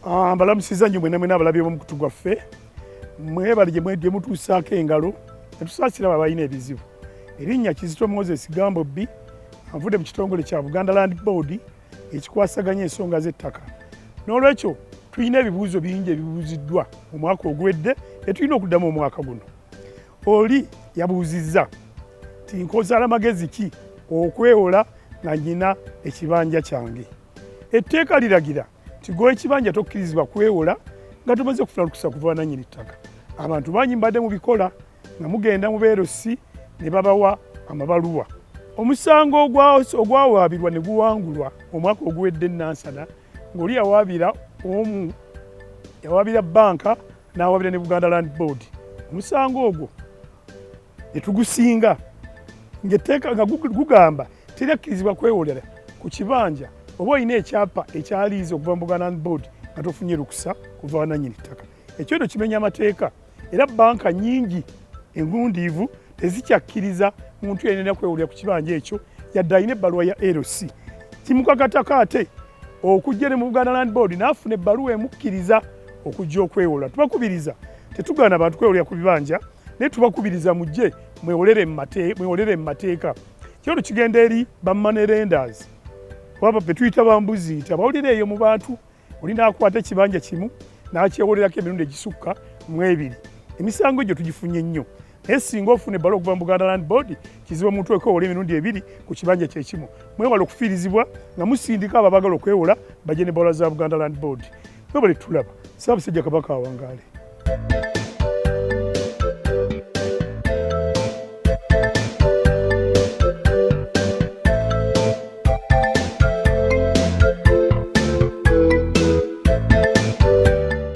Mbalamusiza nnyo mwena mwena abalabye b'omukutu gwaffe. Mwebale gye mutuusaako engalo ne tusaasira abalina ebizibu. Erinnya Kizito Moses Gambobbi anvudde mu kitongole kya Buganda Land Board ekikwasaganya ensonga z'ettaka. N'olwekyo tulina ebibuuzo bingi ebibuuziddwa mu mwaka oguwedde ne tulina okuddamu omwaka guno. Oli yabuuzizza nti nkozala magezi ki okwewola nga nnyina ekibanja kyange. Etteeka liragira nti gwe ekibanja tokkirizibwa kwewola nga tumaze okufuna olukusa kuva nannyini ttaka. Abantu bangi mbadde mu bikola nga mugenda mu beerosi ne babawa amabaluwa. Omusango ogwawaabirwa ne guwangulwa omwaka oguwedde Nansana ng'oli yawaabira banka n'awaabira ne Buganda Land Board. Omusango ogwo ne tugusinga ng'etteeka nga gugamba teryakkirizibwa kwewolera ku kibanja oba olina ekyapa ekyaliiza okuva mu Buganda Land Board nga tofunye lukusa kuva wanannyini ttaka. Ekyo nno kimenya amateeka era banka nnyingi engundiivu tezikyakkiriza muntu yenna kwewolera ku kibanja ekyo yadde alina ebbaluwa ya LC. Kimukakatako ate okujja ne mu Buganda Land Board n'afuna ebbaluwa emukkiriza okujja okwewola. Tubakubiriza tetugaana bantu kwewolera ku bibanja naye tubakubiriza mujje mwewolere mu mateeka. Kino kigenda eri bamanerenders waba be tuyita bambuzi nti abawulira eyo mu bantu oli n'akwata ekibanja kimu n'akyewolerako emirundi egisukka mu ebiri. Emisango egyo tugifunye nnyo naye singa ofuna ebbaluwa okuva mu Buganda Land Board kizibu omuntu okwewola emirundi ebiri ku kibanja kyekimu. Mwewala okufiirizibwa nga musindika abo abaagala okwewola bajje n'ebbaluwa za Buganda Land Board. Mwebale tulaba. Ssaabasajja Kabaka awangaale.